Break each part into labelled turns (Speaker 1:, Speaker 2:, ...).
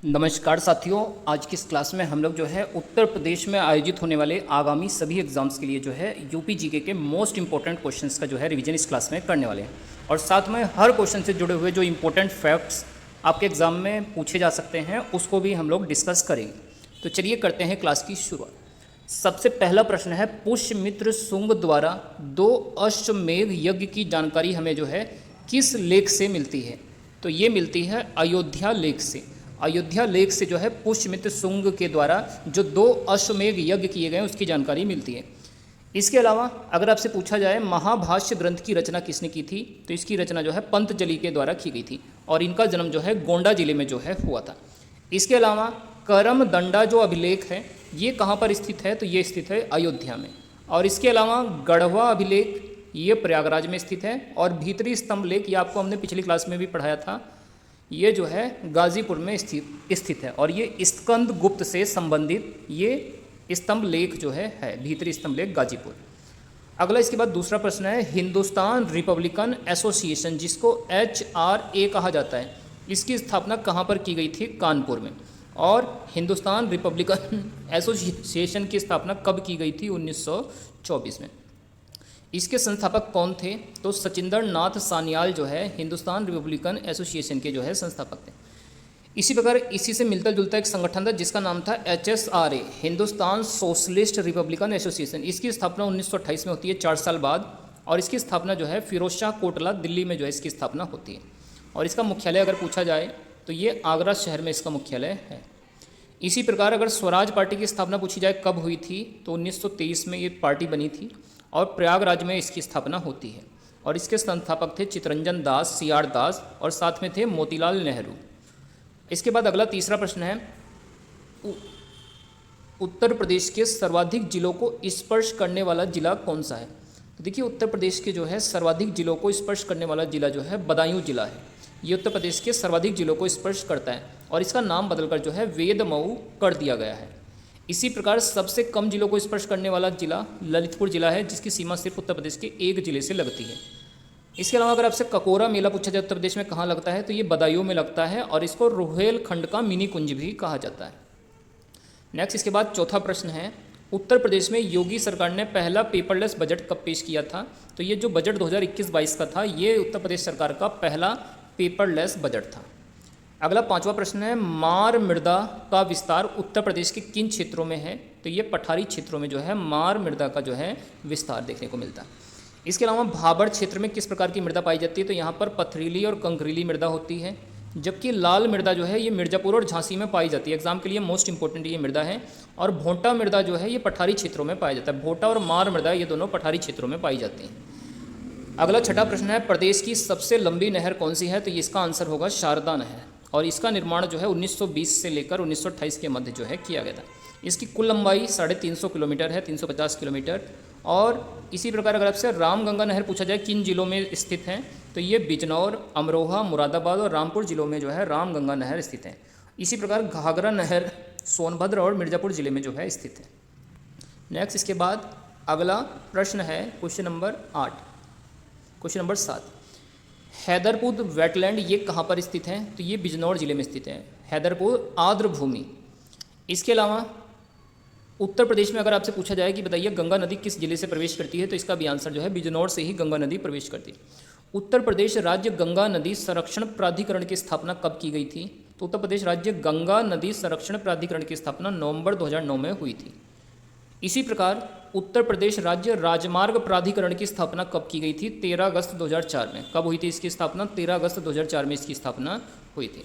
Speaker 1: नमस्कार साथियों, आज की इस क्लास में हम लोग जो है उत्तर प्रदेश में आयोजित होने वाले आगामी सभी एग्जाम्स के लिए जो है यूपी जीके के मोस्ट इंपॉर्टेंट क्वेश्चंस का जो है रिवीजन इस क्लास में करने वाले हैं। और साथ में हर क्वेश्चन से जुड़े हुए जो इंपॉर्टेंट फैक्ट्स आपके एग्जाम में पूछे जा सकते हैं उसको भी हम लोग डिस्कस करेंगे। तो चलिए करते हैं क्लास की शुरुआत। सबसे पहला प्रश्न है, पुष्यमित्र शुंग द्वारा 2 अश्वमेध यज्ञ की जानकारी हमें जो है किस लेख से मिलती है? तो ये मिलती है अयोध्या लेख से। अयोध्या लेख से जो है पुष्यमित्र शुंग के द्वारा जो 2 अश्वमेध यज्ञ किए गए उसकी जानकारी मिलती है। इसके अलावा अगर आपसे पूछा जाए महाभाष्य ग्रंथ की रचना किसने की थी, तो इसकी रचना जो है पंतजलि के द्वारा की गई थी और इनका जन्म जो है गोंडा जिले में जो है हुआ था। इसके अलावा करम दंडा जो अभिलेख है ये कहाँ पर स्थित है? तो ये स्थित है अयोध्या में। और इसके अलावा गढ़वा अभिलेख ये प्रयागराज में स्थित है। और भीतरी स्तंभ लेख ये आपको हमने पिछली क्लास में भी पढ़ाया था, ये जो है गाजीपुर में स्थित है। और ये स्कंद गुप्त से संबंधित ये स्तंभ लेख जो है भीतरी स्तंभ लेख गाजीपुर। अगला इसके बाद दूसरा प्रश्न है, हिंदुस्तान रिपब्लिकन एसोसिएशन जिसको HRA कहा जाता है, इसकी स्थापना कहाँ पर की गई थी? कानपुर में। और हिंदुस्तान रिपब्लिकन एसोसिएशन की स्थापना कब की गई थी? 1924 में। इसके संस्थापक कौन थे? तो सचिंदर नाथ सान्याल जो है हिंदुस्तान रिपब्लिकन एसोसिएशन के जो है संस्थापक थे। इसी प्रकार इसी से मिलता जुलता एक संगठन था जिसका नाम था HSRA, Hindustan socialist Republican association. इसकी स्थापना 1928 में होती है, 4 साल बाद। और इसकी स्थापना जो है फिरोज शाह कोटला दिल्ली में जो है इसकी स्थापना होती है। और इसका मुख्यालय अगर पूछा जाए तो ये आगरा शहर में इसका मुख्यालय है। इसी प्रकार अगर स्वराज पार्टी की स्थापना पूछी जाए कब हुई थी, तो 1923 में ये पार्टी बनी थी और प्रयागराज में इसकी स्थापना होती है। और इसके संस्थापक थे चितरंजन दास, CR दास और साथ में थे मोतीलाल नेहरू। इसके बाद अगला तीसरा प्रश्न है, उत्तर प्रदेश के सर्वाधिक जिलों को स्पर्श करने वाला जिला कौन सा है? तो देखिए उत्तर प्रदेश के जो है सर्वाधिक जिलों को स्पर्श करने वाला जिला जो है बदायूं जिला है। ये उत्तर प्रदेश के सर्वाधिक जिलों को स्पर्श करता है और इसका नाम बदलकर जो है वेदमऊ कर दिया गया है। इसी प्रकार सबसे कम जिलों को स्पर्श करने वाला जिला ललितपुर जिला है जिसकी सीमा सिर्फ उत्तर प्रदेश के एक जिले से लगती है। इसके अलावा अगर आपसे ककोरा मेला पूछा जाए उत्तर प्रदेश में कहाँ लगता है, तो ये बदायूं में लगता है और इसको रुहेलखंड का मिनी कुंज भी कहा जाता है। नेक्स्ट इसके बाद चौथा प्रश्न है, उत्तर प्रदेश में योगी सरकार ने पहला पेपरलेस बजट कब पेश किया था? तो ये जो बजट 2021-22 का था ये उत्तर प्रदेश सरकार का पहला पेपरलेस बजट था। अगला पांचवा प्रश्न है, मार मृदा का विस्तार उत्तर प्रदेश के किन क्षेत्रों में है? तो ये पठारी क्षेत्रों में जो है मार मृदा का जो है विस्तार देखने को मिलता है। इसके अलावा भाबर क्षेत्र में किस प्रकार की मृदा पाई जाती है? तो यहाँ पर पथरीली और कंकरीली मृदा होती है, जबकि लाल मृदा जो है ये मिर्जापुर और झांसी में पाई जाती है। एग्जाम के लिए मोस्ट इंपॉर्टेंट ये मृदा है। और भोटा मृदा जो है ये पठारी क्षेत्रों में पाया जाता है। भोटा और मार मृदा ये दोनों पठारी क्षेत्रों में पाई जाती हैं। अगला छठा प्रश्न है, प्रदेश की सबसे लंबी नहर कौन सी है? तो इसका आंसर होगा शारदा नहर। और इसका निर्माण जो है 1920 से लेकर 1928 के मध्य जो है किया गया था। इसकी कुल लंबाई 350 किलोमीटर है, 350 किलोमीटर। और इसी प्रकार अगर आपसे रामगंगा नहर पूछा जाए किन जिलों में स्थित है, तो ये बिजनौर, अमरोहा, मुरादाबाद और रामपुर जिलों में जो है रामगंगा नहर स्थित है। इसी प्रकार घाघरा नहर सोनभद्र और मिर्ज़ापुर जिले में जो है स्थित है। नेक्स्ट इसके बाद अगला प्रश्न है क्वेश्चन नंबर 7, हैदरपुर वेटलैंड ये कहाँ पर स्थित है? तो ये बिजनौर जिले में स्थित है, हैदरपुर आर्द्र भूमि। इसके अलावा उत्तर प्रदेश में अगर आपसे पूछा जाए कि बताइए गंगा नदी किस जिले से प्रवेश करती है, तो इसका भी आंसर जो है बिजनौर से ही गंगा नदी प्रवेश करती है। उत्तर प्रदेश राज्य गंगा नदी संरक्षण प्राधिकरण की स्थापना कब की गई थी? तो उत्तर प्रदेश राज्य गंगा नदी संरक्षण प्राधिकरण की स्थापना नवंबर 2009 में हुई थी। इसी प्रकार उत्तर प्रदेश राज्य राजमार्ग प्राधिकरण की स्थापना कब की गई थी? 13 अगस्त 2004 में। कब हुई थी इसकी स्थापना? 13 अगस्त 2004 में इसकी स्थापना हुई थी।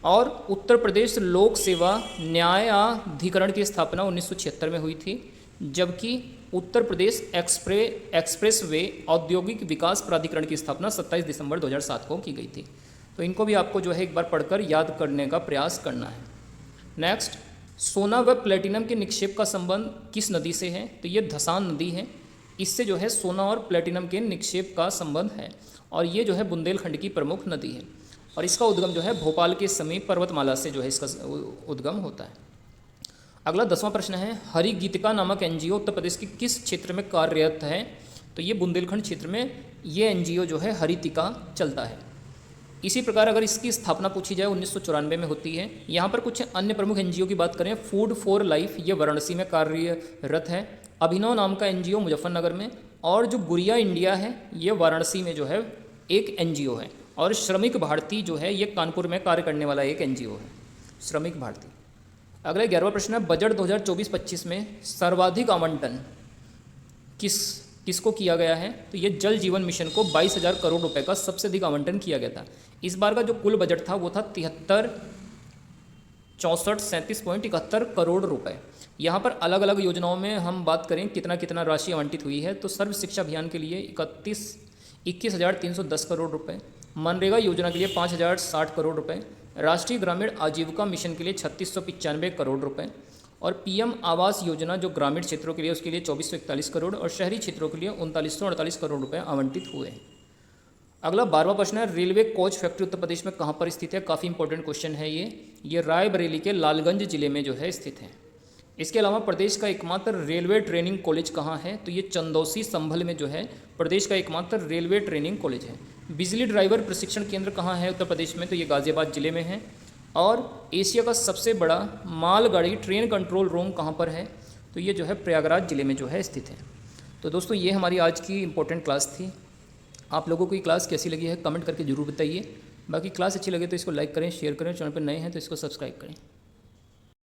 Speaker 1: और उत्तर प्रदेश लोक सेवा न्यायाधिकरण की स्थापना 1976 में हुई थी, जबकि उत्तर प्रदेश एक्सप्रेस वे औद्योगिक विकास प्राधिकरण की स्थापना 27 दिसंबर 2007 को की गई थी। तो इनको भी आपको जो है एक बार पढ़कर याद करने का प्रयास करना है। नेक्स्ट, सोना व प्लेटिनम के निक्षेप का संबंध किस नदी से है? तो ये धसान नदी है। इससे जो है सोना और प्लेटिनम के निक्षेप का संबंध है और ये जो है बुंदेलखंड की प्रमुख नदी है। और इसका उद्गम जो है भोपाल के समीप पर्वतमाला से जो है इसका उद्गम होता है। अगला 10वां प्रश्न है, हरिगीतिका नामक NGO उत्तर प्रदेश के किस क्षेत्र में कार्यरत है? तो ये बुंदेलखंड क्षेत्र में ये NGO जो है हरितिका चलता है। इसी प्रकार अगर इसकी स्थापना पूछी जाए 1994 में होती है। यहाँ पर कुछ अन्य प्रमुख एनजीओ की बात करें, फूड फॉर लाइफ ये वाराणसी में कार्यरत है, अभिनव नाम का एनजीओ मुजफ्फरनगर में, और जो गुड़िया इंडिया है ये वाराणसी में जो है एक एनजीओ है, और श्रमिक भारती जो है ये कानपुर में कार्य करने वाला एक एनजीओ है, श्रमिक भारती। अगला 11वां प्रश्न है, बजट 2024-25 में सर्वाधिक आवंटन किसको किया गया है? तो ये जल जीवन मिशन को 22,000 करोड़ रुपए का सबसे अधिक आवंटन किया गया था। इस बार का जो कुल बजट था वो था 73,64,37.71 करोड़ रुपए। यहाँ पर अलग अलग योजनाओं में हम बात करें कितना कितना राशि आवंटित हुई है, तो सर्व शिक्षा अभियान के लिए 21,310 करोड़ रुपए, मनरेगा योजना के लिए 5,060 करोड़ रुपए, राष्ट्रीय ग्रामीण आजीविका मिशन के लिए 3,695 करोड़ रुपए, और पीएम आवास योजना जो ग्रामीण क्षेत्रों के लिए उसके लिए 2,441 करोड़, और शहरी क्षेत्रों के लिए 3,948 करोड़ रुपए आवंटित हुए। अगला 12वां प्रश्न है, railway coach factory Uttar Pradesh में कहाँ पर स्थित है? काफ़ी इंपॉर्टेंट क्वेश्चन है ये रायबरेली के लालगंज जिले में जो है स्थित है। इसके अलावा प्रदेश का एकमात्र रेलवे ट्रेनिंग कॉलेज कहाँ है? तो ये चंदौसी संभल में जो है प्रदेश का एकमात्र रेलवे ट्रेनिंग कॉलेज है। बिजली ड्राइवर प्रशिक्षण केंद्र कहाँ है उत्तर प्रदेश में? तो ये गाजियाबाद जिले में है। और एशिया का सबसे बड़ा मालगाड़ी ट्रेन कंट्रोल रूम कहाँ पर है? तो ये जो है प्रयागराज जिले में जो है स्थित है। तो दोस्तों ये हमारी आज की इंपॉर्टेंट क्लास थी। आप लोगों को ये क्लास कैसी लगी है कमेंट करके ज़रूर बताइए। बाकी क्लास अच्छी लगे तो इसको लाइक करें, शेयर करें, चैनल पर नए हैं तो इसको सब्सक्राइब करें।